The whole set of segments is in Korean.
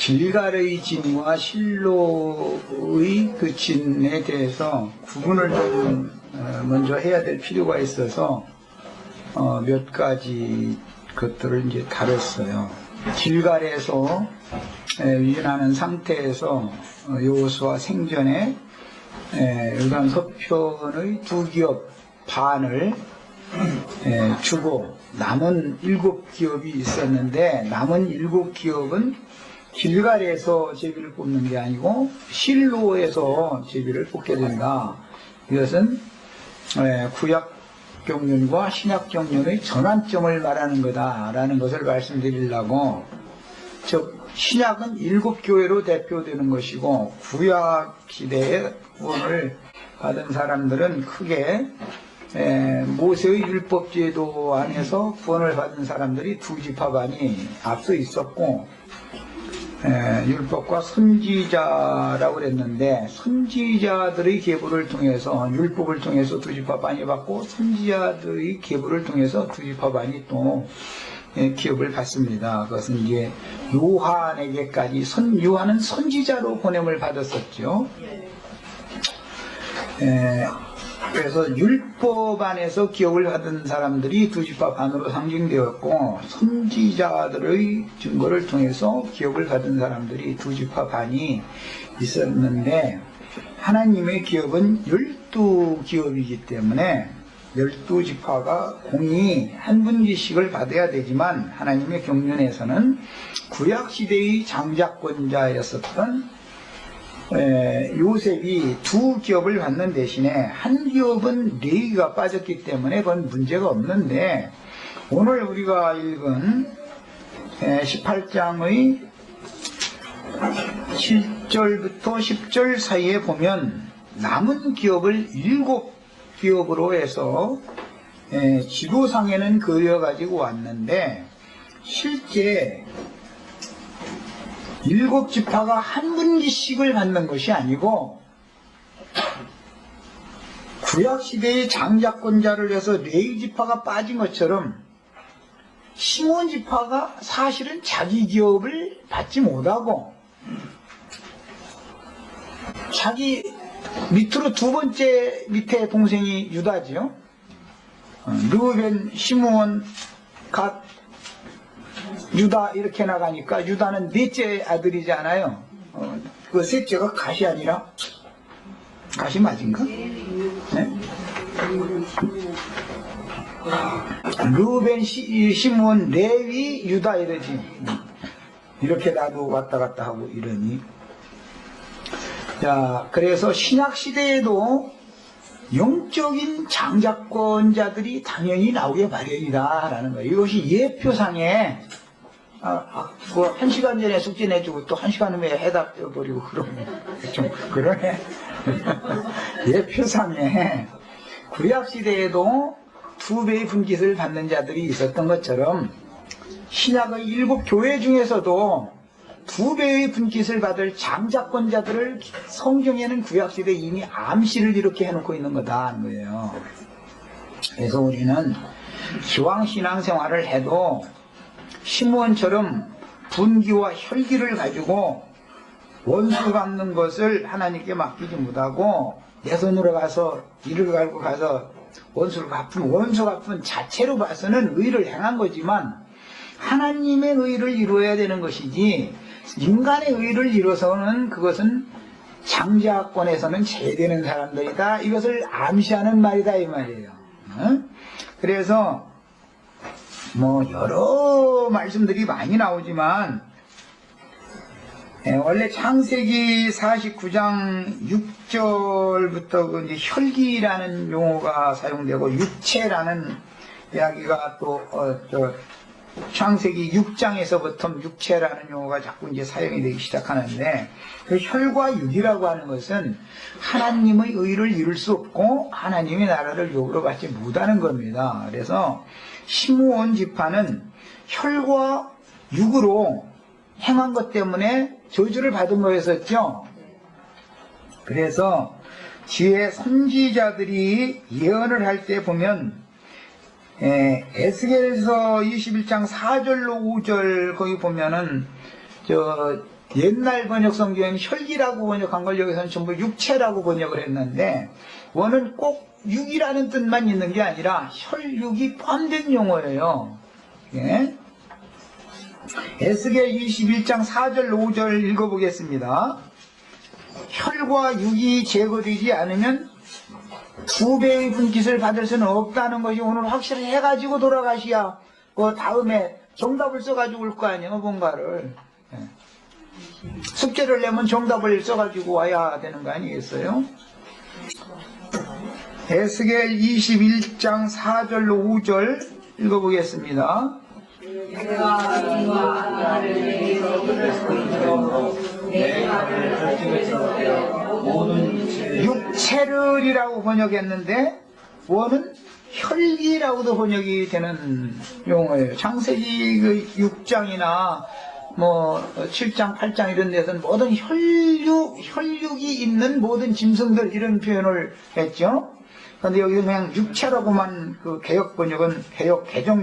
길갈의 진과 실로의 그 진에 대해서 구분을 좀 먼저 해야 될 필요가 있어서 몇 가지 것들을 이제 다뤘어요. 길갈에서 유인하는 상태에서 여호수아 생전에 요단 서편의 2기업 반을 주고 남은 7기업이 있었는데 남은 7기업은 길갈에서 제비를 뽑는 게 아니고 실로에서 제비를 뽑게 된다. 이것은 구약 경륜과 신약 경륜의 전환점을 말하는 거다라는 것을 말씀드리려고, 즉 신약은 7교회로 대표되는 것이고 구약 시대에 구원을 받은 사람들은 크게 모세의 율법제도 안에서 구원을 받은 사람들이 2지파반이 앞서 있었고, 율법과 선지자라고 그랬는데 선지자들의 계보를 통해서 율법을 통해서 2지파반이 받고 선지자들의 계보를 통해서 2지파반이 또 기업을 받습니다. 그것은 이제 요한에게까지 요한은 선지자로 보냄을 받았었죠. 그래서 율법 안에서 기업을 받은 사람들이 2지파 반으로 상징되었고, 선지자들의 증거를 통해서 기업을 받은 사람들이 2지파 반이 있었는데, 하나님의 기업은 12기업이기 때문에 12지파가 공이 한 분기씩을 받아야 되지만, 하나님의 경륜에서는 구약시대의 장자권자였었던 요셉이 2기업을 받는 대신에 한 기업은 레위가 빠졌기 때문에 그건 문제가 없는데, 오늘 우리가 읽은 18장의 7절부터 10절 사이에 보면 남은 기업을 7기업으로 해서 지도상에는 그려가지고 왔는데, 실제 7지파가 한 분기씩을 받는 것이 아니고, 구약시대의 장자권자를 해서 레위지파가 빠진 것처럼 시몬지파가 사실은 자기 기업을 받지 못하고, 자기 밑으로 2번째 밑에 동생이 유다지요. 르우벤, 시몬, 갓, 유다 이렇게 나가니까 유다는 넷째 아들이잖아요. 그 셋째가 갓이 아니라, 갓이 맞은가? 네? 르우벤, 시몬, 레위, 유다 이러지. 이렇게 나도 왔다 갔다 하고 이러니. 자, 그래서 신약 시대에도 영적인 장자권자들이 당연히 나오게 마련이다라는 거예요. 이것이 예표상에 그거 1시간 전에 숙제 내주고 또 1시간 후에 해답해버리고 그러면 좀 그러네. 예표상에 구약시대에도 2배의 분깃을 받는 자들이 있었던 것처럼 신약의 7교회 중에서도 2배의 분깃을 받을 장자권자들을 성경에는 구약시대에 이미 암시를 이렇게 해놓고 있는 거다 하는 거예요. 그래서 우리는 기왕 신앙생활을 해도 시므온처럼 분기와 혈기를 가지고 원수 갚는 것을 하나님께 맡기지 못하고 내 손으로 가서 이를 갈고 가서 원수 갚은 자체로 봐서는 의를 행한 거지만 하나님의 의를 이루어야 되는 것이지, 인간의 의를 이루어서는 그것은 장자권에서는 제되는 사람들이다, 이것을 암시하는 말이다 이 말이에요. 그래서 뭐 여러 말씀들이 많이 나오지만 원래 창세기 49장 6절부터 그 이제 혈기라는 용어가 사용되고 육체라는 이야기가 또 창세기 6장에서부터 육체라는 용어가 자꾸 이제 사용이 되기 시작하는데, 그 혈과 육이라고 하는 것은 하나님의 의를 이룰 수 없고 하나님의 나라를 욕으로 받지 못하는 겁니다. 그래서 시므온 지파는 혈과 육으로 행한 것 때문에 저주를 받은 거였었죠. 그래서 뒤에 선지자들이 예언을 할 때 보면 에스겔서 21장 4절로 5절 거기 보면은 옛날 번역 성경에는 혈기라고 번역한 걸 여기서는 전부 육체라고 번역을 했는데, 원은 꼭 육이라는 뜻만 있는 게 아니라 혈육이 포함된 용어예요. 예? 에스겔 21장 4절 5절 읽어보겠습니다. 혈과 육이 제거되지 않으면 2배의 분깃을 받을 수는 없다는 것이 오늘 확실히 해가지고 돌아가셔야 그 다음에 정답을 써가지고 올 거 아니에요, 뭔가를. 숙제를 내면 정답을 써가지고 와야 되는 거 아니겠어요? 에스겔 21장 4절로 5절 읽어보겠습니다. 육체를이라고 번역했는데 원은 혈기라고도 번역이 되는 용어예요. 창세기 그 6장이나 뭐 7장, 8장 이런 데서는 모든 혈육이 있는 모든 짐승들 이런 표현을 했죠. 그런데 여기서 그냥 육체라고만 그 개정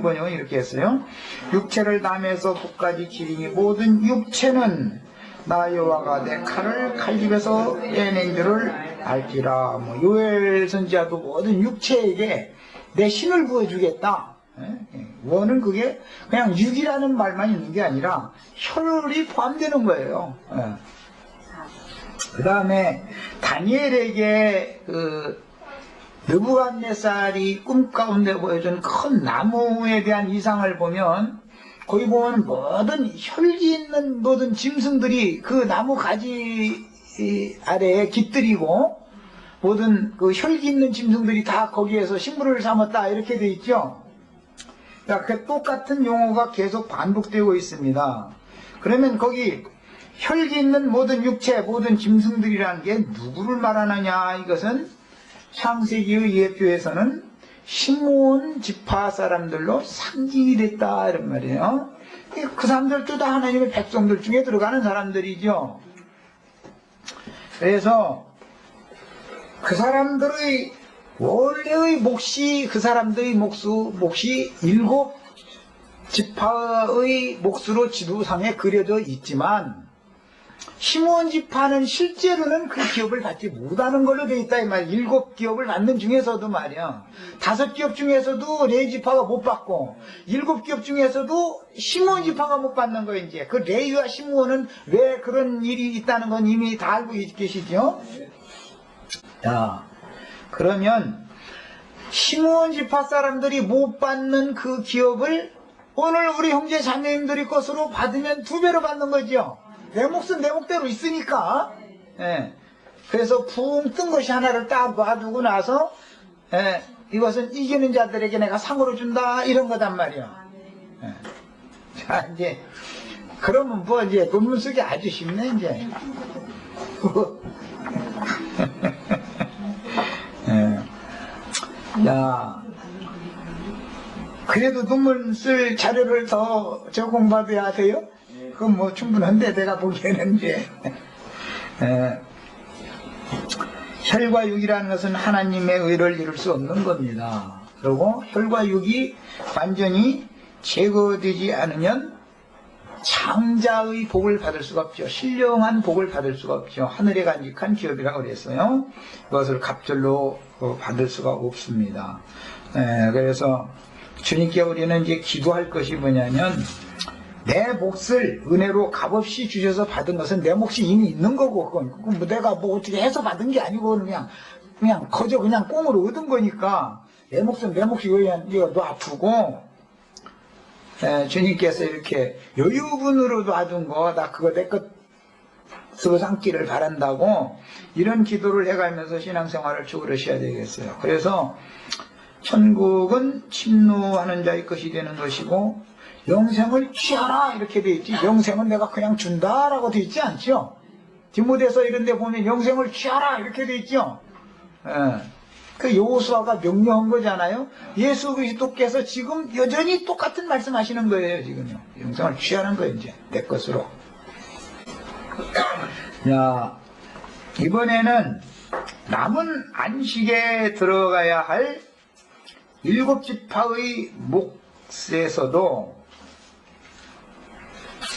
번역은 이렇게 했어요. 육체를 담에서 북까지 기리니 모든 육체는 나 여호와가 내 칼을 칼집에서 빼낸 줄을 알지라. 뭐 요엘 선지자도 모든 육체에게 내 신을 부어주겠다. 원은 그게 그냥 육이라는 말만 있는 게 아니라 혈이 포함되는 거예요. 그 다음에 다니엘에게 그 느부갓네살이 꿈 가운데 보여준 큰 나무에 대한 이상을 보면 거기 보면 모든 혈기 있는 모든 짐승들이 그 나무 가지 아래에 깃들이고 모든 그 혈기 있는 짐승들이 다 거기에서 식물을 삼았다 이렇게 돼 있죠. 그 똑같은 용어가 계속 반복되고 있습니다. 그러면 거기 혈기 있는 모든 육체, 모든 짐승들이라는 게 누구를 말하느냐? 이것은 창세기의 예표에서는 시므온 지파 사람들로 상징이 됐다 이런 말이에요. 그 사람들도 다 하나님의 백성들 중에 들어가는 사람들이죠. 그래서 그 사람들의 원래의 몫이 그 사람들의 몫이 7 지파의 몫으로 지도상에 그려져 있지만 시므온 지파는 실제로는 그 기업을 받지 못하는 걸로 되어 있다 이 말이야. 7 기업을 받는 중에서도 말이야. 5 기업 중에서도 레위 지파가 못 받고 7 기업 중에서도 시므온 지파가 못 받는 거예요. 이제 그 레위와 시므온은 왜 그런 일이 있다는 건 이미 다 알고 계시죠? 자, 그러면 시므온 지파 사람들이 못 받는 그 기업을 오늘 우리 형제 자매님들이 것으로 받으면 2배로 받는 거죠. 내 몫은 내 몫대로 있으니까. 예. 그래서 붕 뜬 것이 하나를 딱 놔두고 나서 이것은 이기는 자들에게 내가 상으로 준다 이런 거단 말이야. 예. 자, 이제 그러면 뭐 이제 논문 쓰기 아주 쉽네 이제. 예. 야, 그래도 논문 쓸 자료를 더 제공받아야 돼요? 그건 뭐 충분한데 내가 보기에는 이제 혈과 육이라는 것은 하나님의 의를 이룰 수 없는 겁니다. 그리고 혈과 육이 완전히 제거되지 않으면 장자의 복을 받을 수가 없죠. 신령한 복을 받을 수가 없죠. 하늘에 간직한 기업이라고 그랬어요. 그것을 갑절로 받을 수가 없습니다. 그래서 주님께 우리는 이제 기도할 것이 뭐냐면 내 몫을 은혜로 값없이 주셔서 받은 것은 내 몫이 이미 있는 거고 그건 내가 뭐 어떻게 해서 받은 게 아니고 그냥 거저 그냥 꽁으로 얻은 거니까 내 몫은 내 몫이 이거 놔두고 주님께서 이렇게 여유분으로 놔둔 거 나 그거 내 것으로 삼기를 바란다고 이런 기도를 해가면서 신앙생활을 추구하셔야 되겠어요. 그래서 천국은 침노하는 자의 것이 되는 것이고 영생을 취하라 이렇게 돼 있지 영생은 내가 그냥 준다라고 돼 있지 않죠. 디모데서 이런 데 보면 영생을 취하라 이렇게 돼 있죠. 그 여호수아가 명령한 거잖아요. 예수 그리스도께서 지금 여전히 똑같은 말씀하시는 거예요. 지금요. 영생을 취하는 거예요. 이제 내 것으로. 자, 이번에는 남은 안식에 들어가야 할 7 지파의 몫에서도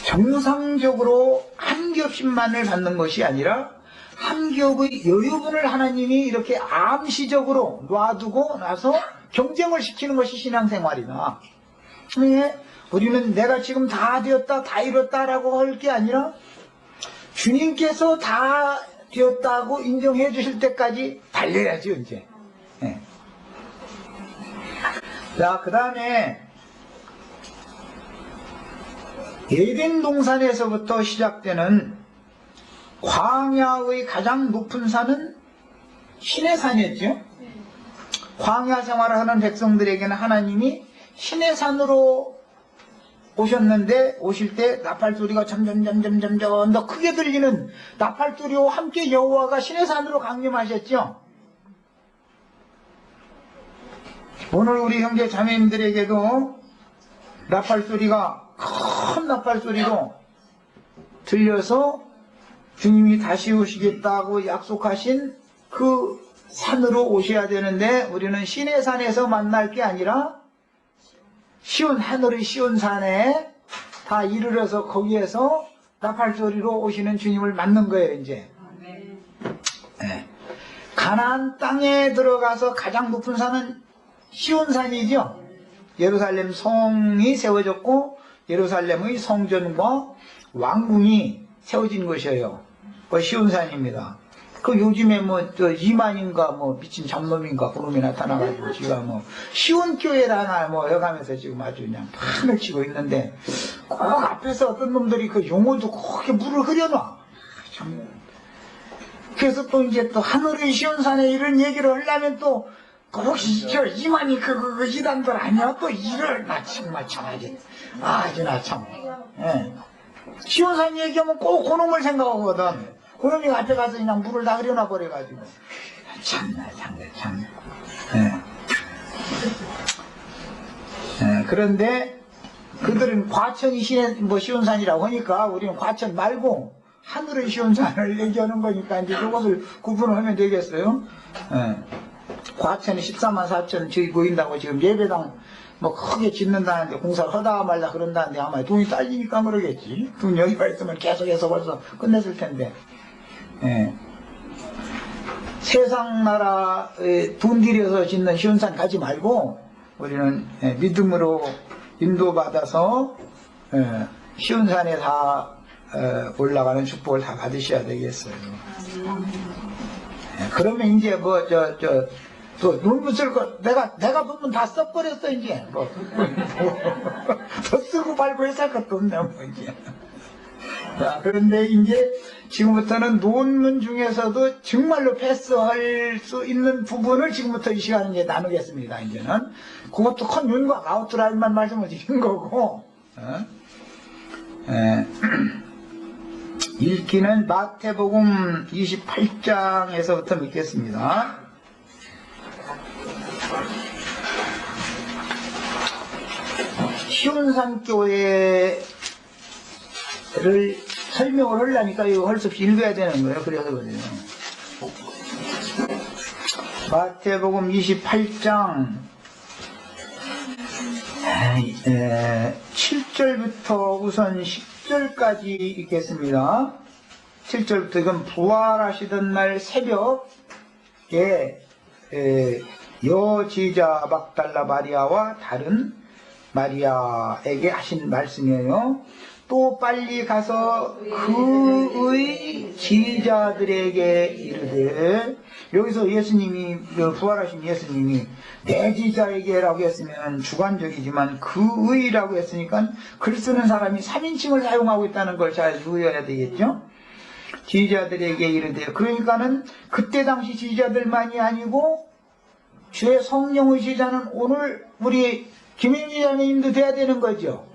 정상적으로 한 겹씩만을 받는 것이 아니라 한 겹의 여유분을 하나님이 이렇게 암시적으로 놔두고 나서 경쟁을 시키는 것이 신앙생활이다. 예? 우리는 내가 지금 다 되었다, 다 이뤘다라고 할 게 아니라 주님께서 다 되었다고 인정해 주실 때까지 달려야죠, 이제. 예. 자, 그 다음에 에덴 동산에서부터 시작되는 광야의 가장 높은 산은 신의 산이었죠. 광야 생활을 하는 백성들에게는 하나님이 신의 산으로 오셨는데, 오실 때 나팔 소리가 점점 더 크게 들리는 나팔 소리와 함께 여호와가 신의 산으로 강림하셨죠. 오늘 우리 형제 자매님들에게도 나팔 소리가 큰 나팔 소리로 들려서 주님이 다시 오시겠다고 약속하신 그 산으로 오셔야 되는데, 우리는 신의 산에서 만날 게 아니라 하늘의 시온 산에 다 이르러서 거기에서 나팔 소리로 오시는 주님을 만난 거예요, 이제. 네. 가나안 땅에 들어가서 가장 높은 산은 시온 산이죠. 예루살렘 성이 세워졌고 예루살렘의 성전과 왕궁이 세워진 것이에요. 그 시온 산입니다. 그 요즘에 이만인가 미친 잡놈인가 그놈이 나타나가지고 지금 시온 교회라나 해가면서 지금 아주 그냥 판을 치고 있는데, 꼭 앞에서 어떤 놈들이 그 용어도 그렇게 물을 흐려놔. 참. 그래서 또 이제 또 하늘의 시온산에 이런 얘기를 하려면 또 혹시 저 이만이 그 이단들 아니야? 또 이를 나 정말 참하지. 아주 나 참. 예. 시온산 얘기하면 꼭 그놈을 생각하거든. 그놈이 앞에 가서 그냥 물을 다 흐려놔 버려가지고. 참나, 참. 예. 예. 그런데 그들은 과천이 시온산이라고 하니까 우리는 과천 말고 하늘의 시온산을 얘기하는 거니까 이제 이것을 구분을 하면 되겠어요. 예. 과천이 14만 4천 저기 보인다고 지금 예배당 크게 짓는다는데, 공사를 하다 말다 그런다는데 아마 돈이 딸리니까 그러겠지. 돈 여기가 있으면 계속해서 벌써 끝냈을 텐데. 예. 세상 나라에 돈 들여서 짓는 시온산 가지 말고 우리는 믿음으로 인도받아서 시온산에 다 올라가는 축복을 다 받으셔야 되겠어요. 그러면 이제 또 논문 쓸 거 내가 논문 다 써버렸어 이제 더 쓰고 말고 해서 할 것도 없네 이제. 자, 그런데 이제 지금부터는 논문 중에서도 정말로 패스할 수 있는 부분을 지금부터 이 시간에 이제 나누겠습니다. 이제는 그것도 큰 윤곽 아웃라인만 말씀을 드린 거고, 읽기는 마태복음 28장에서부터 읽겠습니다. 시온산 교회를 설명을 하려니까 이거 할 수 없이 읽어야 되는 거예요. 그래서 그래요. 마태복음 28장 7절부터 우선 10절까지 읽겠습니다. 7절부터 이건 부활하시던 날 새벽에 여지자 막달라 마리아와 다른 마리아에게 하신 말씀이에요. 또 빨리 가서 그의 지자들에게 이르되, 여기서 예수님이, 부활하신 예수님이 내 지자에게라고 했으면 주관적이지만 그의라고 했으니까 글 쓰는 사람이 3인칭을 사용하고 있다는 걸 잘 주의해야 되겠죠. 지자들에게 이르되, 그러니까는 그때 당시 지자들만이 아니고 주의 성령의 지자는 오늘 우리 김영희 자매님도 돼야 되는 거죠.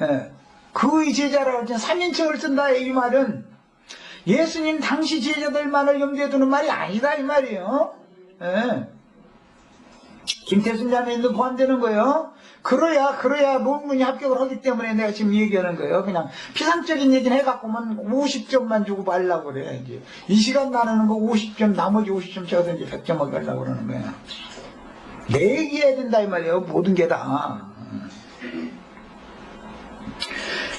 예. 그의 제자라고 3인칭을 쓴다 이 말은 예수님 당시 제자들만을 염두에 두는 말이 아니다 이 말이에요. 예. 김태순 자매님도 포함되는 거예요. 그래야 논문이 합격을 하기 때문에 내가 지금 얘기하는 거예요. 그냥 피상적인 얘기는 해갖고만 50점만 주고 말라고 그래. 이제 이 시간 나누는 거 50점, 나머지 50점 적어서 이제 100점 먹으려고 그러는 거야. 내 얘기해야 된다 이 말이에요. 모든 게 다.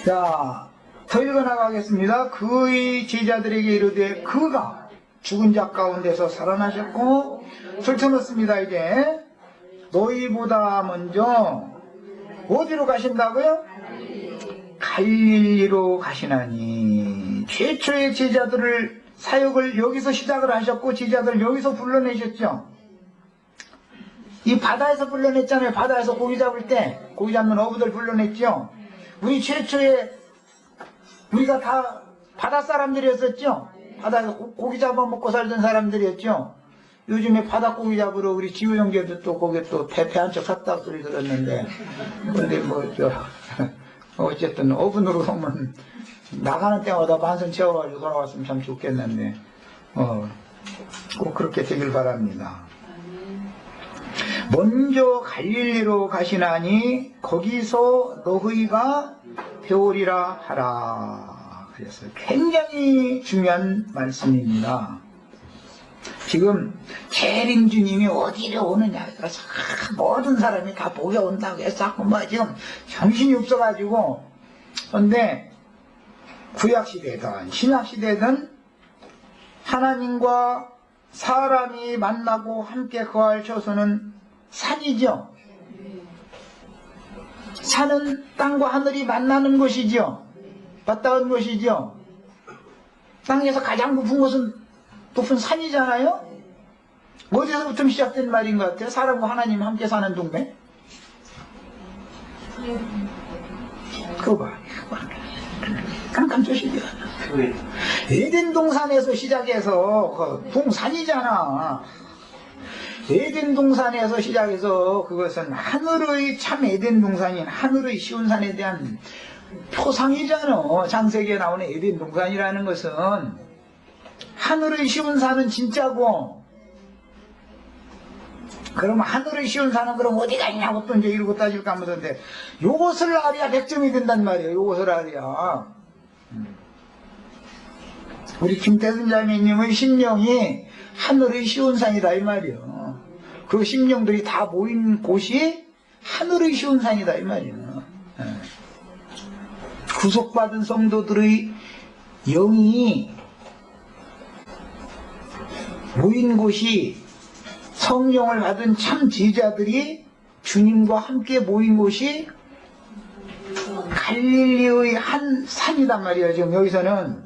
자, 더 읽어나가겠습니다. 그의 제자들에게 이르되 그가 죽은 자 가운데서 살아나셨고 펼쳐놓습니다. 이제 너희보다 먼저 어디로 가신다고요? 갈릴리로 가시나니. 최초의 제자들을 사역을 여기서 시작을 하셨고 제자들 여기서 불러내셨죠. 이 바다에서 불러냈잖아요. 바다에서 고기 잡을 때 고기 잡는 어부들 불러냈죠. 우리 최초에 우리가 다 바다 사람들이었었죠. 바다에서 고기 잡아먹고 살던 사람들이었죠. 요즘에 바닷고기 잡으러 우리 지우 형제도 또 거기 또 배 한 척 샀다고 소리 들었는데, 근데 어쨌든 어분으로 오면 나가는 때마다 만선 채워가지고 돌아왔으면 참 좋겠는데, 꼭 그렇게 되길 바랍니다. 먼저 갈릴리로 가시나니 거기서 너희가 배우리라 하라. 그래서 굉장히 중요한 말씀입니다. 지금 재림 주님이 어디로 오느냐, 모든 사람이 다 보게 온다고 해서 지금 정신이 없어가지고. 그런데 구약시대든 신약시대든 하나님과 사람이 만나고 함께 거할 처소는 산이죠. 산은 땅과 하늘이 만나는 곳이죠. 맞닿은 곳이죠. 땅에서 가장 높은 곳은 높은 산이잖아요. 어디서부터 시작된 말인 것 같아요? 사람과 하나님이 함께 사는 동네? 그거 봐. 깜깜조시죠. 에덴 동산에서 시작해서 동산이잖아. 에덴 동산에서 시작해서 그것은 하늘의 참 에덴 동산인 하늘의 시온산에 대한 표상이잖아. 창세기에 나오는 에덴 동산이라는 것은 하늘의 시온산은 진짜고, 그럼 하늘의 시온산은 그럼 어디가 있냐고 또 이제 이러고 따질까 하면서인데, 요것을 알아야 100점이 된단 말이에요. 요것을 알아야. 우리 김태순 자매님의 심령이 하늘의 시온산이다 이 말이에요. 그 심령들이 다 모인 곳이 하늘의 시온산이다 이 말이에요. 구속받은 성도들의 영이 모인 곳이, 성령을 받은 참 제자들이 주님과 함께 모인 곳이 갈릴리의 한 산이단 말이에요. 지금 여기서는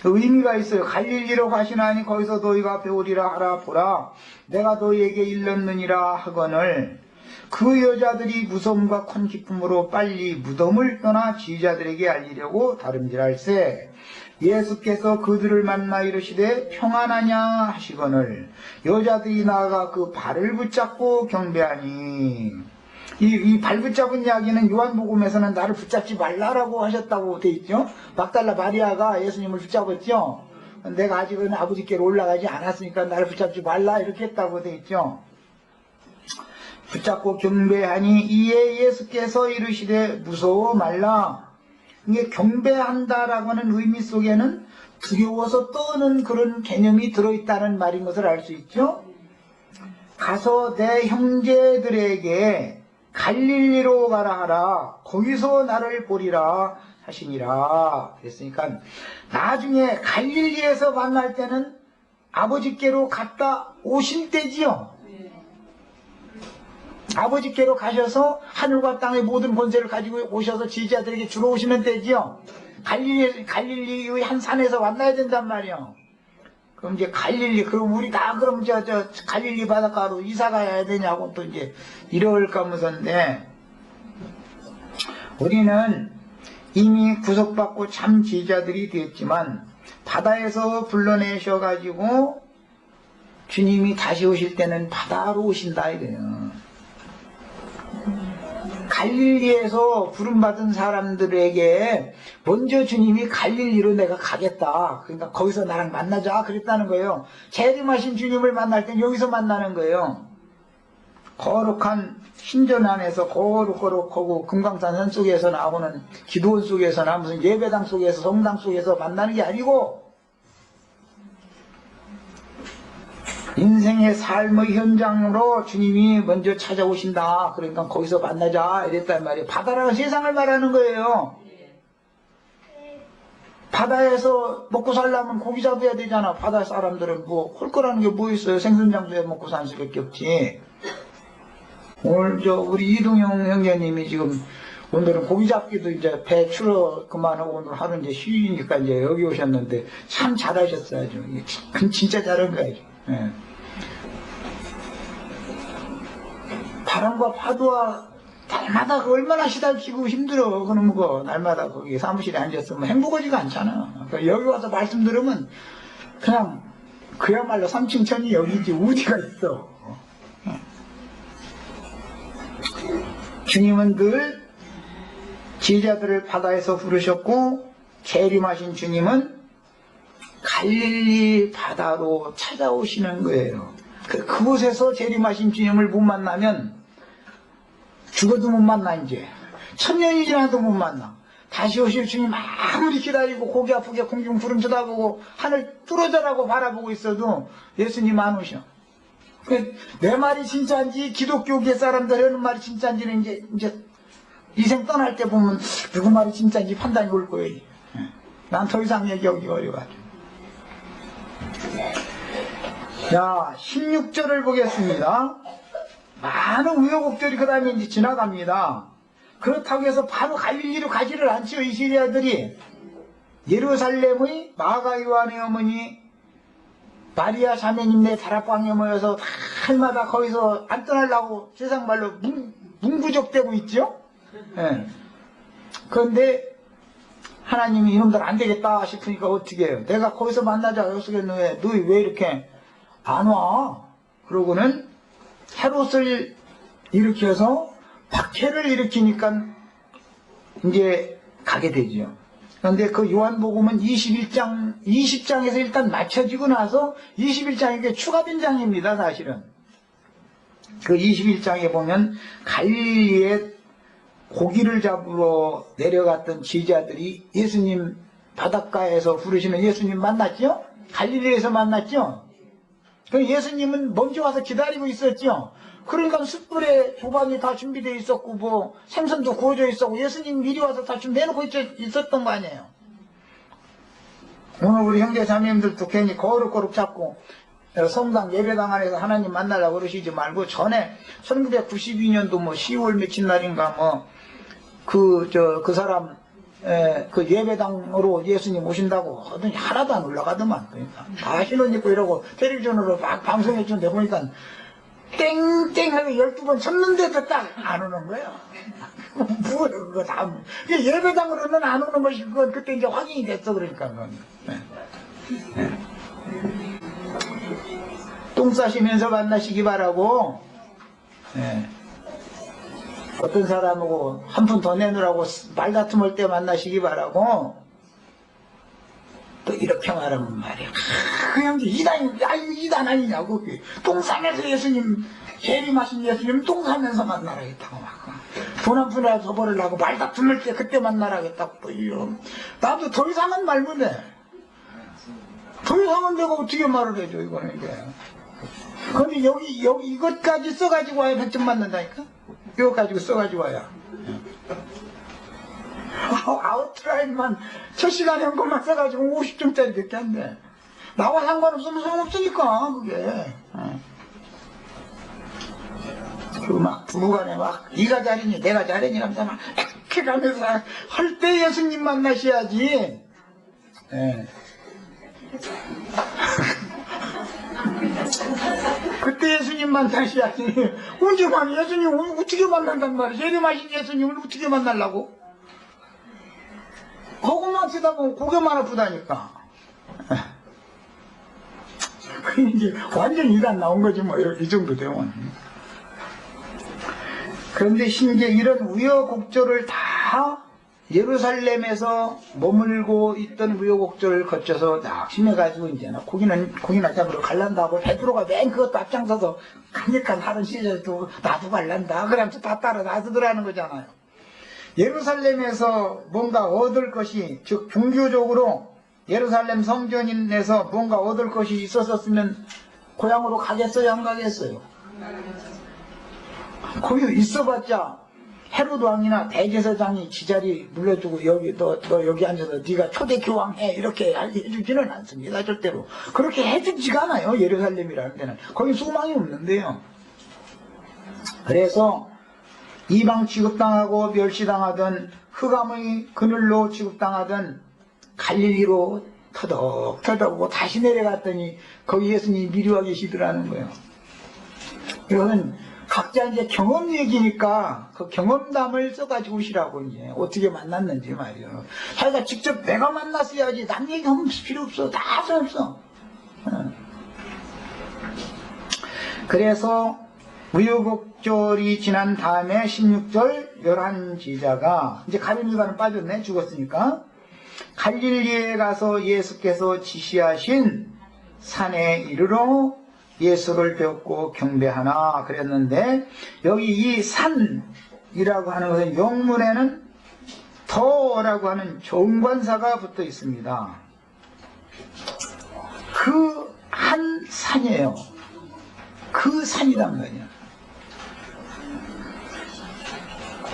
의미가 있어요. 갈릴리로 가시나니 거기서 너희가 배우리라 하라. 보라 내가 너희에게 일렀느니라 하거늘 그 여자들이 무서움과 큰 기쁨으로 빨리 무덤을 떠나 제자들에게 알리려고 다름질할세. 예수께서 그들을 만나 이르시되 평안하냐 하시거늘 여자들이 나아가 그 발을 붙잡고 경배하니. 이 발 붙잡은 이야기는 요한복음에서는 나를 붙잡지 말라라고 하셨다고 돼 있죠. 막달라 마리아가 예수님을 붙잡았죠. 내가 아직은 아버지께로 올라가지 않았으니까 나를 붙잡지 말라 이렇게 했다고 돼 있죠. 붙잡고 경배하니 이에 예수께서 이르시되 무서워 말라. 이게 경배한다라고 하는 의미 속에는 두려워서 떠는 그런 개념이 들어있다는 말인 것을 알 수 있죠. 가서 내 형제들에게 갈릴리로 가라 하라. 거기서 나를 보리라 하시니라. 그랬으니까 나중에 갈릴리에서 만날 때는 아버지께로 갔다 오실 때지요. 아버지께로 가셔서 하늘과 땅의 모든 권세를 가지고 오셔서 제자들에게 주러 오시는 때지요. 갈릴리의 한 산에서 만나야 된단 말이요. 그럼 이제 갈릴리, 그럼 우리 다 그럼 저 갈릴리 바닷가로 이사 가야 되냐고 또 이제 이럴까 하면서인데, 우리는 이미 구속받고 참 제자들이 되었지만 바다에서 불러내셔가지고 주님이 다시 오실 때는 바다로 오신다 이래요. 갈릴리에서 부름받은 사람들에게 먼저 주님이 갈릴리로 내가 가겠다. 그러니까 거기서 나랑 만나자 그랬다는 거예요. 재림하신 주님을 만날 땐 여기서 만나는 거예요. 거룩한 신전 안에서 거룩하고 금강산 산 속에서 나오는 기도원 속에서나 무슨 예배당 속에서 성당 속에서 만나는 게 아니고 인생의 삶의 현장으로 주님이 먼저 찾아오신다. 그러니까 거기서 만나자 이랬단 말이에요. 바다라는 세상을 말하는 거예요. 바다에서 먹고 살려면 고기 잡아야 되잖아. 바다 사람들은 뭐 할 거라는 게 뭐 있어요. 생선장도에 먹고 사는 수밖에 없지. 오늘 우리 이동영 형제님이 지금 오늘은 고기 잡기도 이제 배 출어 그만하고 오늘 하루 이제 쉬니까 이제 여기 오셨는데 참 잘하셨어요. 진짜 잘한 거예요. 예. 바람과 파도와 날마다 그 얼마나 시달리고 힘들어. 그놈 거 날마다 거기 사무실에 앉았으면 행복하지가 않잖아. 그러니까 여기 와서 말씀 들으면 그냥 그야말로 삼층천이 여기지 어디가 있어. 주님은 늘 제자들을 바다에서 부르셨고 재림하신 주님은 갈릴리 바다로 찾아오시는 거예요. 그곳에서 재림하신 주님을 못 만나면 죽어도 못 만나. 이제 1000년이 지나도 못 만나. 다시 오실 주님 아무리 기다리고 고개 아프게 공중 구름 쳐다보고 하늘 뚫어져라고 바라보고 있어도 예수님 안 오셔. 내 말이 진짜인지 기독교계 사람들 하는 말이 진짜인지는 이제 이생 떠날 때 보면 누구 말이 진짜인지 판단이 올 거예요. 난 더 이상 얘기하기 어려워가지고. 자, 16절을 보겠습니다. 많은 우여곡절이 그 다음에 이제 지나갑니다. 그렇다고 해서 바로 갈릴리로 가지를 않죠. 이스라엘들이 예루살렘의 마가 요한의 어머니 마리아 자매님네 다락방에 모여서 날마다 거기서 안 떠나려고 세상 말로 문구적대고 있죠. 예. 그런데 하나님이 이놈들 안 되겠다 싶으니까 어떻게 해요? 내가 거기서 만나자 약속했는데 너희 왜 이렇게 안 와? 그러고는 헤롯을 일으켜서 박해를 일으키니까 이제 가게 되죠. 그런데 그 요한복음은 20장에서 일단 맞춰지고 나서 21장에 추가된 장입니다. 사실은 그 21장에 보면 갈릴리에 고기를 잡으러 내려갔던 제자들이 예수님 바닷가에서 부르시는 예수님 만났죠? 갈릴리에서 만났죠? 그 예수님은 먼저 와서 기다리고 있었죠? 그러니까 숯불에 조반이 다 준비되어 있었고 뭐 생선도 구워져 있었고 예수님 미리 와서 다 준비해놓고 있었던 거 아니에요. 오늘 우리 형제 자매님들도 괜히 거룩거룩 잡고 성당 예배당 안에서 하나님 만나려고 그러시지 말고 전에 1992년도 뭐 10월 며칠 날인가 뭐 그 사람 그 예배당으로 예수님 오신다고 하더니 하나도 안 올라가더만. 그러니까 다 신혼 입고 이러고 텔레비전으로 막 방송해 주는데 보니까 땡땡 하고 12번 쳤는데도 딱 안 오는 거예요. 뭐 그거 다 예배당으로는 안 오는 것이 그건 그때 이제 확인이 됐어. 그러니까 그건. 똥 싸시면서 만나시기 바라고. 어떤 사람하고 한 푼 더 내놓으라고 말다툼할 때 만나시기 바라고. 또 이렇게 말하면 말이야. 그냥 이단 아니냐고. 똥 싸면서 예수님, 재림하신 예수님 똥 싸면서 만나라겠다고 막. 돈 한 푼이라도 더 벌으려고 말다툼할 때 그때 만나라겠다고. 또 이런. 나도 더 이상은 말 못해. 더 이상은 내가 어떻게 말을 해줘, 이거는 이게. 근데 여기 이것까지 써가지고 와야 100점 맞는다니까? 이거 가지고 써가지고 와야. 아웃라인만 첫 시간에 한 것만 써가지고 50점짜리 밖에 안 돼. 나와 상관없으면 소용없으니까 그게. 그 막 부부간에 막 네가 잘했니 내가 잘했니 하면서 막 이렇게 가면서 할 때 예수님 만나셔야지. 그때 예수님 만나셔야지. 언제만 예수님 어떻게 만난단 말이야. 예림하신 예수님을 어떻게 만나려고. 그것만 쓰다 보면 고개만 아프다니까. 이제 완전 이단 나온 거지 뭐 이 정도 되면. 그런데 심지어 이런 우여곡절을 다 예루살렘에서 머물고 있던 우여곡절을 거쳐서 낙심해가지고 이제는 고기나 잡으러 갈란다고 베드로가 맨 그것도 앞장서서 강력한 하던 시절도 나도 갈란다 그러면서 다 따라 나서더라는 거잖아요. 예루살렘에서 뭔가 얻을 것이, 즉 종교적으로 예루살렘 성전에서 뭔가 얻을 것이 있었으면 고향으로 가겠어요 안 가겠어요? 거기 있어봤자 헤롯 왕이나 대제사장이 지자리 물려주고 여기 너 여기 앉아서 네가 초대 교황해 이렇게 해주지는 않습니다. 절대로 그렇게 해주지가 않아요. 예루살렘이라는 데는 거기 소망이 없는데요. 그래서 이방 취급당하고 멸시당하던 흑암의 그늘로 취급당하던 갈릴리로 터덕터덕 오고 다시 내려갔더니 거기 예수님이 미루어 계시더라는 거예요. 이거는 각자 이제 경험 얘기니까 그 경험담을 써가지고 오시라고 이제 어떻게 만났는지 말이에요. 자기가 직접 내가 만났어야지 남 얘기하면 필요 없어. 다 썼어. 그래서 우여곡절이 지난 다음에 16절 11제자가 이제 갈릴리가는 빠졌네. 죽었으니까. 갈릴리에 가서 예수께서 지시하신 산에 이르러 예수를 배웠고 경배하나 그랬는데 여기 이 산이라고 하는 것은 영문에는 더라고 하는 정관사가 붙어 있습니다. 그 한 산이에요. 그 산이란 말이에요.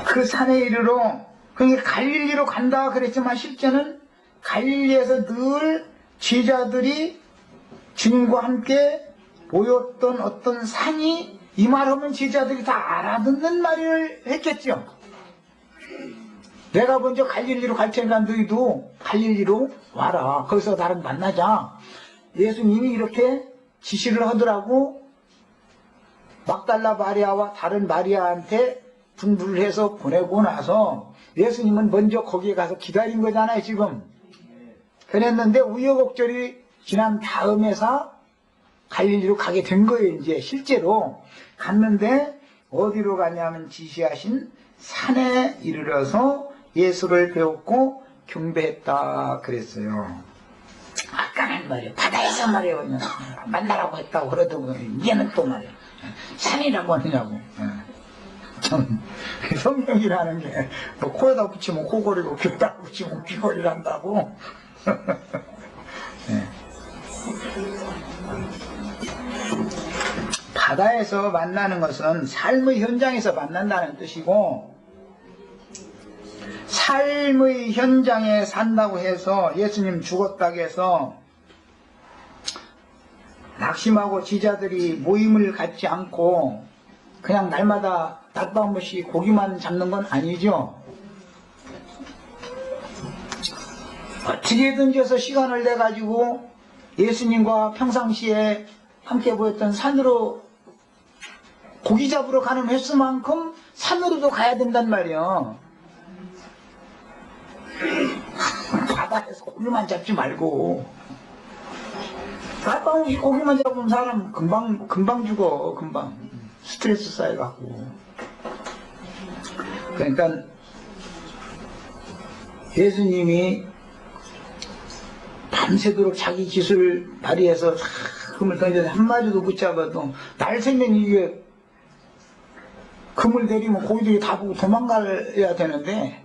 그 산에 이르러 그러니까 갈릴리로 간다 그랬지만 실제는 갈릴리에서 늘 제자들이 주님과 함께 모였던 어떤 산이 이 말하면 제자들이 다 알아듣는 말을 했겠죠. 내가 먼저 갈릴리로 갈 테니까 너희도 갈릴리로 와라. 거기서 나랑 만나자. 예수님이 이렇게 지시를 하더라고. 막달라 마리아와 다른 마리아한테 분부를 해서 보내고 나서 예수님은 먼저 거기에 가서 기다린 거잖아요. 지금 그랬는데 우여곡절이 지난 다음에서 갈릴리로 가게 된 거예요. 이제 실제로 갔는데 어디로 가냐면 지시하신 산에 이르러서 예수를 배웠고 경배했다 그랬어요. 아까는 말이에요. 바다에서 말이에요. 만나라고 했다고 그러더니 이제는 또 말이에요. 산이라고 하느냐고. 참 성령이라는 게 뭐 코에다 붙이면 코골이고 귀에다 붙이면 귀걸이를 한다고. 네. 바다에서 만나는 것은 삶의 현장에서 만난다는 뜻이고, 삶의 현장에 산다고 해서 예수님 죽었다고 해서 낙심하고 지자들이 모임을 갖지 않고 그냥 날마다 낮밤 없이 고기만 잡는 건 아니죠. 어떻게든지 해서 시간을 내가지고 예수님과 평상시에 함께 보였던 산으로 고기 잡으러 가는 횟수만큼 산으로도 가야 된단 말이에요. 바다에서 고기만 잡지 말고. 낮밤 없이 고기만 잡으면 사람 금방 죽어. 금방 스트레스 쌓여갖고. 그러니까 예수님이 밤새도록 자기 기술을 발휘해서 금을 던져서 한 마리도 못 잡아도 날새면 이게 금을 내리면 고기들이 다 보고 도망가야 되는데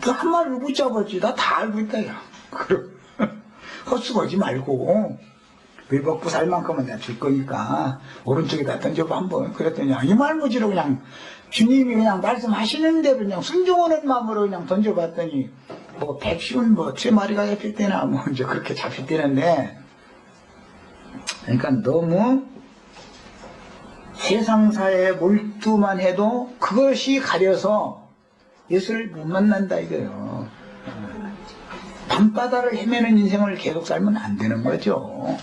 그 한 마리를 못 잡았지. 나 다 알고 있다. 야. 그럼 헛수고하지 말고 외박부 살 만큼은 내가 줄 거니까 오른쪽에다 던져봐 한번. 그랬더니 이 말무지로 그냥 주님이 그냥 말씀하시는 대로 그냥 순종하는 마음으로 그냥 던져봤더니 뭐 100씩 뭐 3마리가 잡힐 때나 뭐 이제 그렇게 잡힐 때는데, 그러니까 너무 세상사에 몰두만 해도 그것이 가려서 예수를 못 만난다 이거예요. 밤바다를 헤매는 인생을 계속 살면 안 되는 거죠.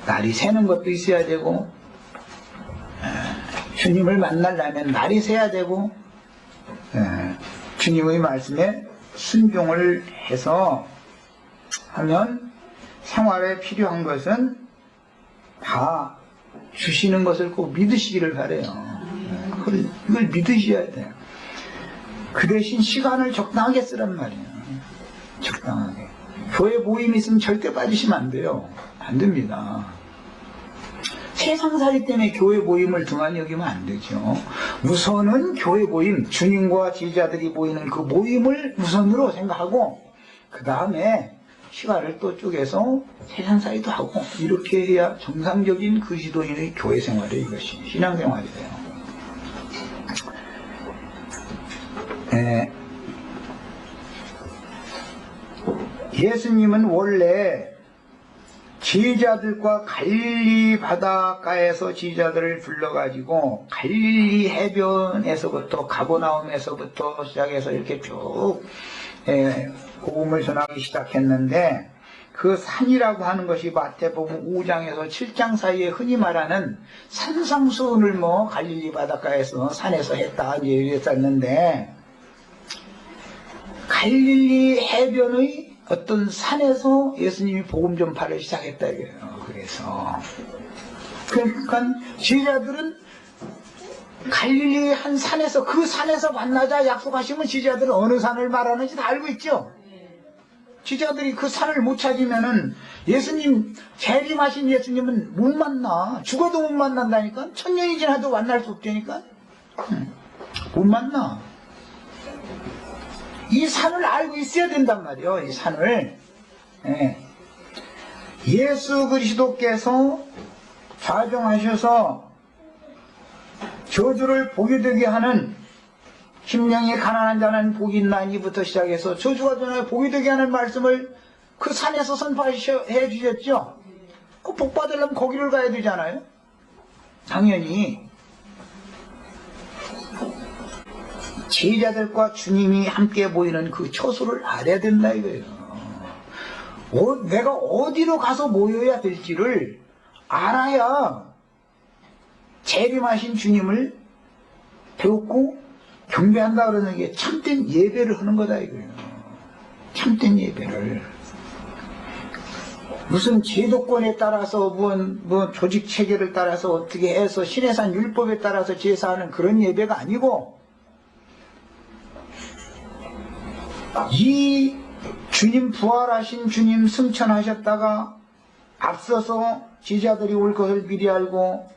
날이 새는 것도 있어야 되고, 주님을 만나려면 날이 새야 되고, 주님의 말씀에 순종을 해서 하면 생활에 필요한 것은 다 주시는 것을 꼭 믿으시기를 바라요. 그걸 믿으셔야 돼요. 그 대신 시간을 적당하게 쓰란 말이에요. 적당하게. 교회 모임 있으면 절대 빠지시면 안 돼요. 안 됩니다. 세상살이 때문에 교회 모임을 등한히 여기면 안 되죠. 우선은 교회 모임, 주님과 제자들이 모이는 그 모임을 우선으로 생각하고 그 다음에 시간을 또 쪼개서 세상살이도 하고 이렇게 해야 정상적인 그리스도인의 교회 생활이 이것이 신앙생활이 돼요. 예수님은 원래 제자들과 갈릴리 바닷가에서 제자들을 불러가지고 갈릴리 해변에서부터 가버나움에서부터 시작해서 이렇게 쭉 복음을 전하기 시작했는데, 그 산이라고 하는 것이 마태복음 5장에서 7장 사이에 흔히 말하는 산상수훈을 뭐 갈릴리 바닷가에서 산에서 했다 이제 이랬었는데, 갈릴리 해변의 어떤 산에서 예수님이 복음 전파를 시작했다 이거예요. 그래서 그러니까 제자들은 갈릴리 한 산에서, 그 산에서 만나자 약속하시면 제자들은 어느 산을 말하는지 다 알고 있죠. 제자들이 그 산을 못 찾으면은 예수님, 재림하신 예수님은 못 만나. 죽어도 못 만난다니까. 1000년이 지나도 만날 수 없다니까. 못 만나. 이 산을 알고 있어야 된단 말이에요. 이 산을. 예수 그리스도께서 좌정하셔서 저주를 보게 되게 하는, 심령이 가난한 자는 복이 있나니부터 시작해서 저주가 전에 복이 되게 하는 말씀을 그 산에서 선포해 주셨죠. 그 복 받으려면 거기를 가야 되잖아요. 당연히 제자들과 주님이 함께 모이는 그 처소를 알아야 된다 이거예요. 내가 어디로 가서 모여야 될지를 알아야 재림하신 주님을 배웠고 경배한다 그러는 게 참된 예배를 하는 거다 이거예요. 참된 예배를. 무슨 제도권에 따라서 뭐 조직 체계를 따라서 어떻게 해서 신해산 율법에 따라서 제사하는 그런 예배가 아니고, 이 주님, 부활하신 주님 승천하셨다가 앞서서 제자들이 올 것을 미리 알고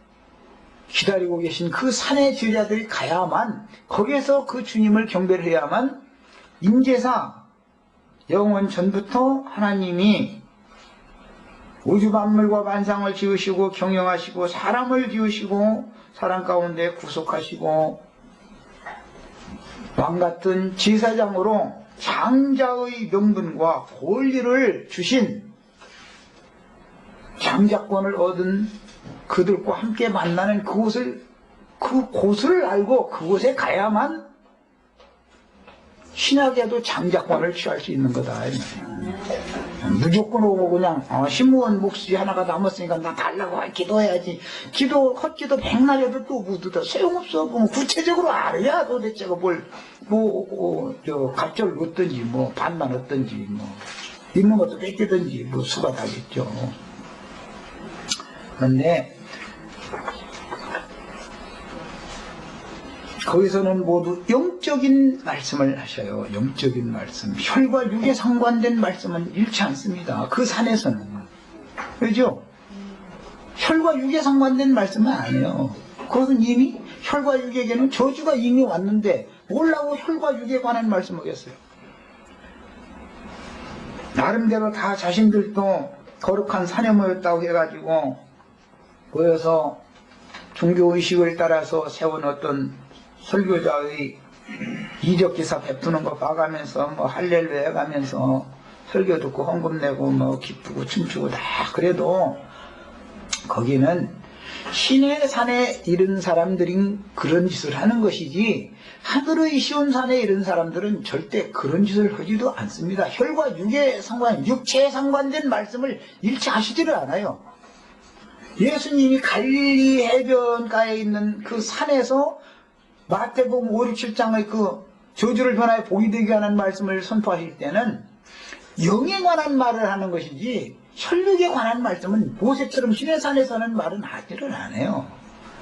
기다리고 계신 그 산에 제자들이 가야만, 거기에서 그 주님을 경배를 해야만 임재사, 영원 전부터 하나님이 우주 만물과 만상을 지으시고 경영하시고 사람을 지으시고 사람 가운데 구속하시고 왕같은 제사장으로 장자의 명분과 권리를 주신, 장자권을 얻은 그들과 함께 만나는 그곳을 알고 그곳에 가야만 신학에도 장자권을 취할 수 있는 거다. 무조건 오고 그냥 신무원 목소리 하나가 남았으니까 나 달라고 기도해야지. 헛기도 백날 해도 또 묻어도 소용없어. 뭐 구체적으로 알아야 도대체가 갑절을 얻든지 뭐 반만 얻든지 뭐 있는 것도 뺏기든지 뭐 수가 다겠죠. 그런데 거기서는 모두 영적인 말씀을 하셔요. 영적인 말씀. 혈과 육에 상관된 말씀은 잃지 않습니다. 그 산에서는. 그죠? 혈과 육에 상관된 말씀은 아니에요. 그것은 이미 혈과 육에게는 저주가 이미 왔는데 뭘라고 혈과 육에 관한 말씀하겠어요. 나름대로 다 자신들도 거룩한 산에 모였다고 해가지고 모여서 종교의식을 따라서 세운 어떤 설교자의 이적기사 베푸는 거 봐가면서 뭐 할렐루야 해가면서 설교 듣고 헌금 내고 뭐 기쁘고 춤추고 다 그래도 거기는 신의 산에 이른 사람들이 그런 짓을 하는 것이지, 하늘의 시온 산에 이른 사람들은 절대 그런 짓을 하지도 않습니다. 혈과 육에 상관, 육체에 상관된 말씀을 일치하시지를 않아요. 예수님이 갈릴리 해변가에 있는 그 산에서 마태복음 5, 6, 7장의 그 저주를 변하여 복이 되게 하는 말씀을 선포하실 때는 영에 관한 말을 하는 것이지 혈육에 관한 말씀은 모세처럼 신의 산에서는 말은 하지를 않아요.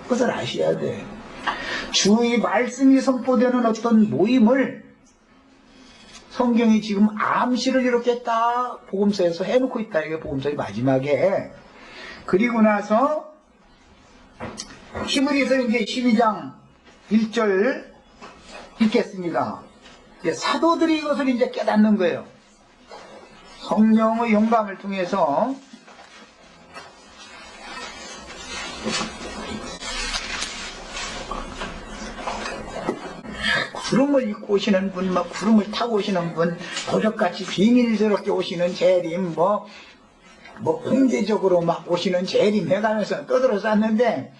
그것을 아셔야 돼. 주의 말씀이 선포되는 어떤 모임을 성경이 지금 암시를 이렇게 딱 복음서에서 해놓고 있다. 이게 복음서의 마지막에. 그리고 나서 히브리서 이제 12장 1절 읽겠습니다. 사도들이 이것을 이제 깨닫는 거예요. 성령의 영감을 통해서 구름을 입고 오시는 분, 막 구름을 타고 오시는 분, 도적같이 비밀스럽게 오시는 재림, 뭐 공개적으로 막 오시는 재림 해가면서 떠들어 쌌는데,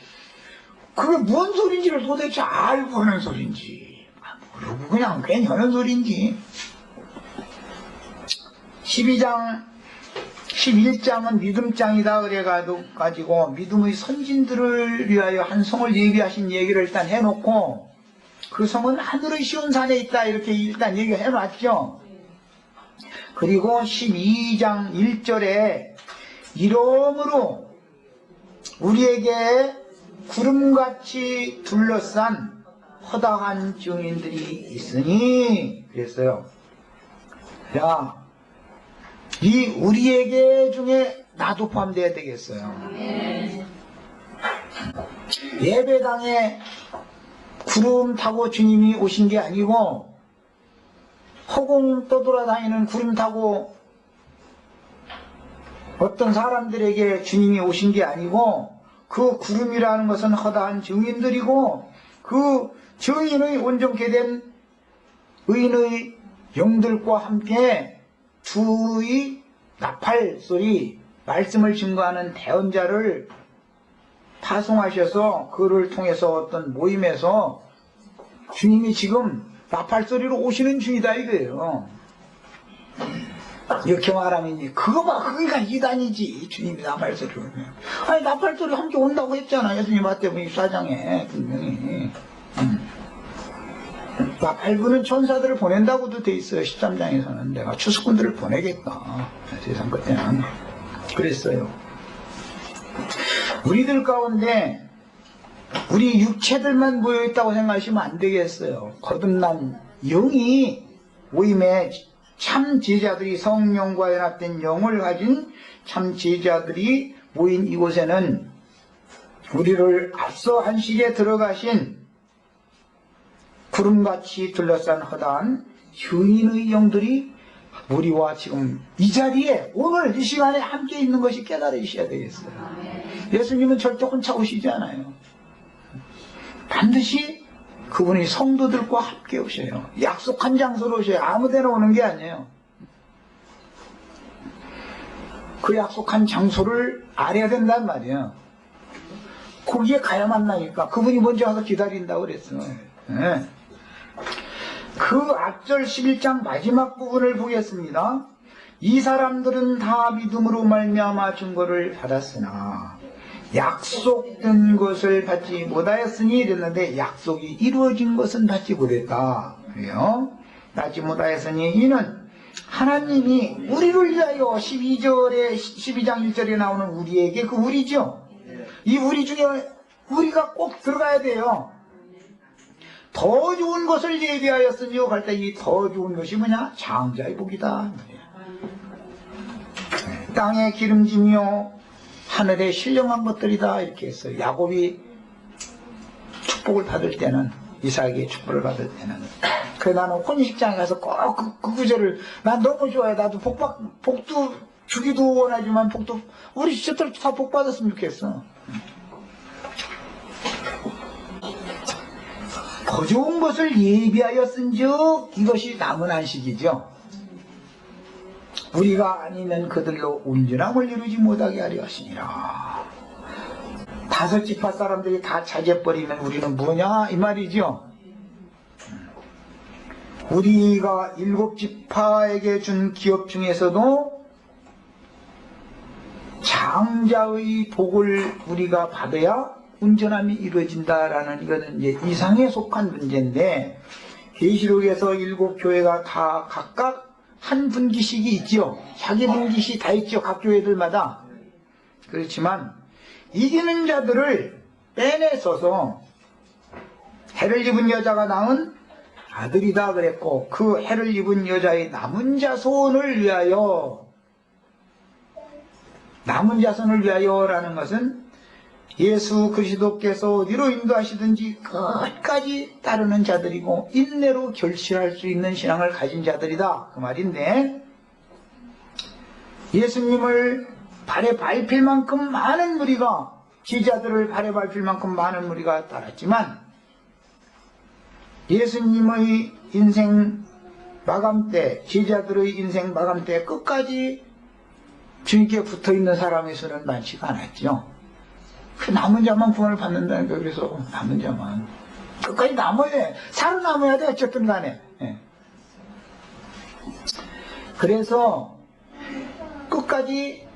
그게 뭔 소린지를 도대체 알고 하는 소린지, 모르고 그냥 괜히 하는 소린지. 11장은 믿음장이다 그래가지고 믿음의 선진들을 위하여 한 성을 예비하신 얘기를 일단 해놓고, 그 성은 하늘의 시온산에 있다 이렇게 일단 얘기해놨죠. 그리고 12장 1절에 이러므로 우리에게 구름같이 둘러싼 허다한 증인들이 있으니 그랬어요. 자, 이 우리에게 중에 나도 포함되어야 되겠어요. 예배당에 구름 타고 주님이 오신 게 아니고, 허공 떠돌아다니는 구름 타고 어떤 사람들에게 주님이 오신 게 아니고, 그 구름이라는 것은 허다한 증인들이고, 그 증인의 온전케 된 의인의 영들과 함께 주의 나팔 소리, 말씀을 증거하는 대언자를 파송하셔서 그를 통해서 어떤 모임에서 주님이 지금 나팔 소리로 오시는 중이다 이거예요. 이렇게 말하면 그거 봐, 그러니까 이단이지. 주님이 나팔 소리로 오면. 아니 나팔 소리 함께 온다고 했잖아. 예수님 마태복음 24장에 분명히. 나팔 부는 천사들을 보낸다고도 돼 있어요. 13장에서는 내가 추수꾼들을 보내겠다. 세상 끝에는 그랬어요. 우리들 가운데 우리 육체들만 모여있다고 생각하시면 안 되겠어요. 거듭난 영이 모임에 참 제자들이, 성령과 연합된 영을 가진 참 제자들이 모인 이곳에는 우리를 앞서 한 시기에 들어가신 구름같이 둘러싼 허다한 증인의 영들이 우리와 지금 이 자리에 오늘 이 시간에 함께 있는 것이 깨달으셔야 되겠어요. 예수님은 절대 혼자 오시지 않아요. 반드시 그분이 성도들과 함께 오셔요. 약속한 장소로 오셔요. 아무 데나 오는 게 아니에요. 그 약속한 장소를 알아야 된단 말이에요. 거기에 가야 만나니까. 그분이 먼저 와서 기다린다고 그랬어요. 네. 그 앞절 11장 마지막 부분을 보겠습니다. 이 사람들은 다 믿음으로 말미암아 증거를 받았으나 약속된 것을 받지 못하였으니 이랬는데, 약속이 이루어진 것은 받지 못했다. 그래요? 받지 못하였으니 이는 하나님이 우리를 위하여 12장 1절에 나오는 우리에게, 그 우리죠. 이 우리 중에 우리가 꼭 들어가야 돼요. 더 좋은 것을 예비하였으니요. 할 때 이 더 좋은 것이 뭐냐? 장자의 복이다. 땅에 기름지며 하늘에 신령한 것들이다 이렇게 했어요. 야곱이 축복을 받을 때는, 이삭에게 축복을 받을 때는, 그래서 나는 혼인식장에 가서 꼭 그 구절을 난 너무 좋아해. 나도 복도 주기도 원하지만 복도 우리 시체들 다 복 받았으면 좋겠어. 더 좋은 것을 예비하였은즉 이것이 남은 안식이죠. 우리가 아니면 그들로 온전함을 이루지 못하게 하려 하시니라. 5 지파 사람들이 다 자제버리면 우리는 뭐냐 이 말이죠. 우리가 7 지파에게 준 기업 중에서도 장자의 복을 우리가 받아야 온전함이 이루어진다라는, 이거는 이제 이상에 속한 문제인데, 계시록에서 7 교회가 다 각각 한 분기식이 있죠. 자기 분기식 다 있죠. 각 교회들마다. 그렇지만 이기는 자들을 빼내서서 해를 입은 여자가 낳은 아들이다 그랬고, 그 해를 입은 여자의 남은 자손을 위하여, 남은 자손을 위하여라는 것은 예수 그리스도께서 어디로 인도하시든지 끝까지 따르는 자들이고 인내로 결실할 수 있는 신앙을 가진 자들이다 그 말인데, 예수님을 발에 밟힐 만큼 많은 무리가, 제자들을 발에 밟힐 만큼 많은 무리가 따랐지만 예수님의 인생 마감 때, 제자들의 인생 마감 때 끝까지 주님께 붙어있는 사람의 수는 많지가 않았죠. 그 남은 자만 구원을 받는다는 거예요. 그래서 남은 자만 끝까지 남아야 돼. 살아남아야 돼. 어쨌든 간에. 예. 그래서 끝까지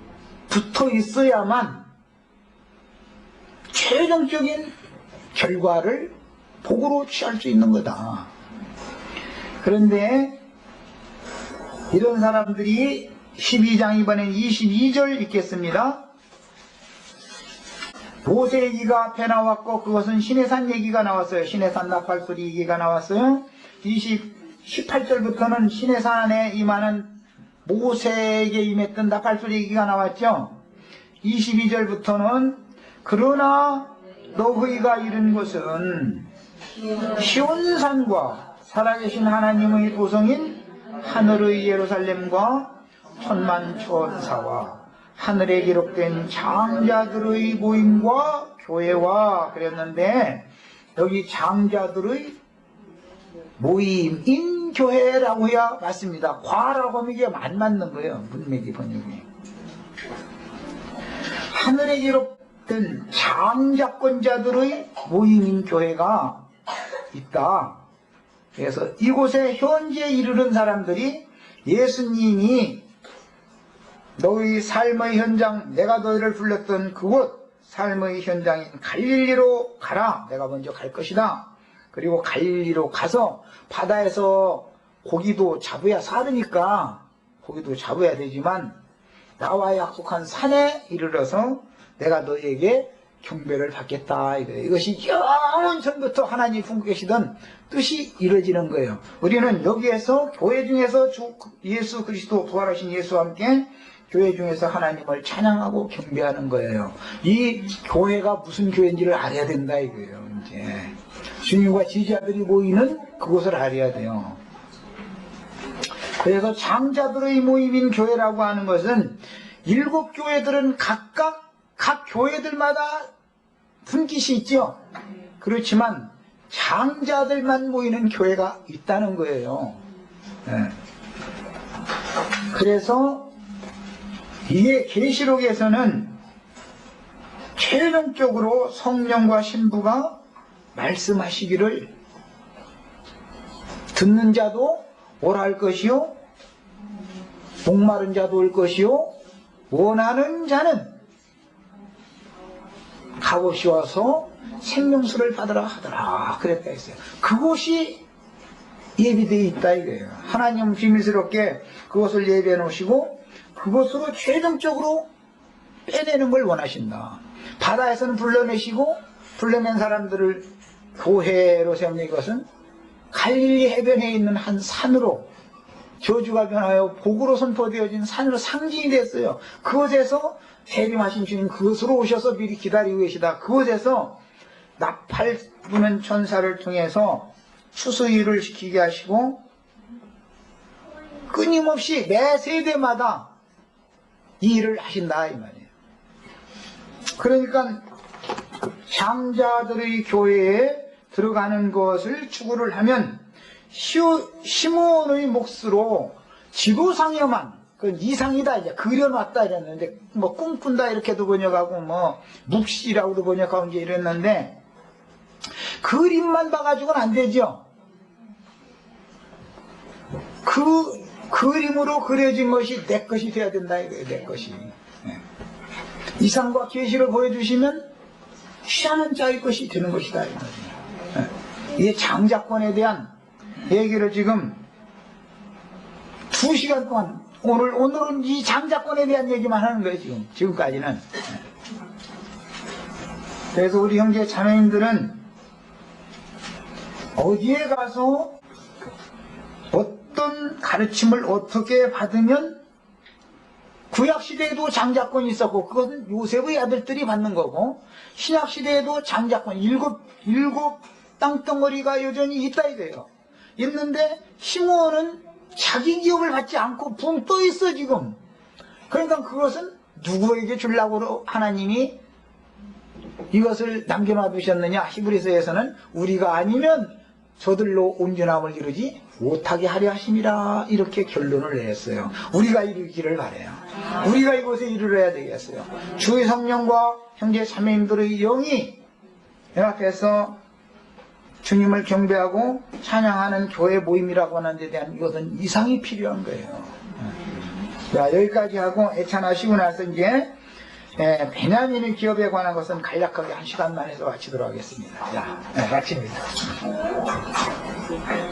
붙어 있어야만 최종적인 결과를 복으로 취할 수 있는 거다. 그런데 이런 사람들이 12장 이번엔 22절 읽겠습니다. 모세 얘기가 앞에 나왔고 그것은 시내산 얘기가 나왔어요. 시내산 나팔소리 얘기가 나왔어요. 18절부터는 시내산에 임하는 모세에게 임했던 나팔소리 얘기가 나왔죠. 22절부터는 그러나 너희가 이른 곳은 시온산과 살아계신 하나님의 도성인 하늘의 예루살렘과 천만 천사와 하늘에 기록된 장자들의 모임과 교회와 그랬는데 여기 장자들의 모임인 교회라고 해야 맞습니다. 과라고 하면 이게 안 맞는 거예요. 문맥이 번역이. 하늘에 기록된 장자권자들의 모임인 교회가 있다. 그래서 이곳에 현재 이르는 사람들이 예수님이 너희 삶의 현장, 내가 너희를 불렀던 그곳 삶의 현장인 갈릴리로 가라. 내가 먼저 갈 것이다. 그리고 갈릴리로 가서 바다에서 고기도 잡아야 살으니까 고기도 잡아야 되지만 나와 약속한 산에 이르러서 내가 너희에게 경배를 받겠다. 이것이 영원 전부터 하나님이 품고 계시던 뜻이 이루어지는 거예요. 우리는 여기에서 교회 중에서 주 예수 그리스도 부활하신 예수와 함께 교회 중에서 하나님을 찬양하고 경배하는 거예요. 이 교회가 무슨 교회인지를 알아야 된다 이거예요. 이제 주님과 지지자들이 모이는 그곳을 알아야 돼요. 그래서 장자들의 모임인 교회라고 하는 것은 7교회들은 각각 각 교회들마다 분깃이 있죠. 그렇지만 장자들만 모이는 교회가 있다는 거예요. 네. 그래서 이게 계시록에서는 최종적으로 성령과 신부가 말씀하시기를 듣는 자도 오라 할 것이요 목마른 자도 올 것이요 원하는 자는 가보시어서 생명수를 받으라 하더라 그랬다 했어요. 그곳이 예비되어 있다 이거예요. 하나님은 비밀스럽게 그것을 예비해 놓으시고 그것으로 최종적으로 빼내는 걸 원하신다. 바다에서는 불러내시고 불러낸 사람들을 교회로 세우는 것은 갈릴리 해변에 있는 한 산으로 저주가 변하여 복으로 선포되어진 산으로 상징이 됐어요. 그곳에서 재림하신 주님 그곳으로 오셔서 미리 기다리고 계시다. 그곳에서 나팔 부는 천사를 통해서 추수일을 시키게 하시고 끊임없이 매 세대마다 이 일을 하신다 이 말이에요. 그러니까 장자들의 교회에 들어가는 것을 추구를 하면 시므온의 몫으로 지도상에만 그 이상이다 이제 그려놨다 이랬는데 뭐 꿈꾼다 이렇게도 번역하고 뭐 묵시라고도 번역하고 이제 이랬는데 그림만 봐가지고는 안 되죠. 그 그림으로 그려진 것이 내 것이 돼야 된다 이거예요. 내 것이. 네. 이상과 계시를 보여주시면 희한한 자의 것이 되는 것이다. 네. 이 장자권에 대한 얘기를 지금 2시간 동안 오늘은 이 장자권에 대한 얘기만 하는 거예요. 지금까지는. 그래서 우리 형제 자매님들은 어디에 가서 어떤 가르침을 어떻게 받으면 구약시대에도 장자권이 있었고 그것은 요셉의 아들들이 받는 거고 신약시대에도 장자권 일곱 땅덩어리가 여전히 있다 이거예요. 있는데 시므온은 자기 기업을 받지 않고 붕 떠 있어 지금. 그러니까 그것은 누구에게 주려고 하나님이 이것을 남겨놔 두셨느냐. 히브리서에서는 우리가 아니면 저들로 온전함을 이루지 못하게 하려 하심이라 이렇게 결론을 내렸어요. 우리가 이루기를 바래요. 우리가 이곳에 이르러야 되겠어요. 주의 성령과 형제 자매님들의 영이 연합해서 주님을 경배하고 찬양하는 교회 모임이라고 하는 데 대한 이것은 이상이 필요한 거예요. 자, 여기까지 하고 애찬하시고 나서 이제 베냐민의 기업에 관한 것은 간략하게 1시간만 해서 마치도록 하겠습니다. 자, 마칩니다.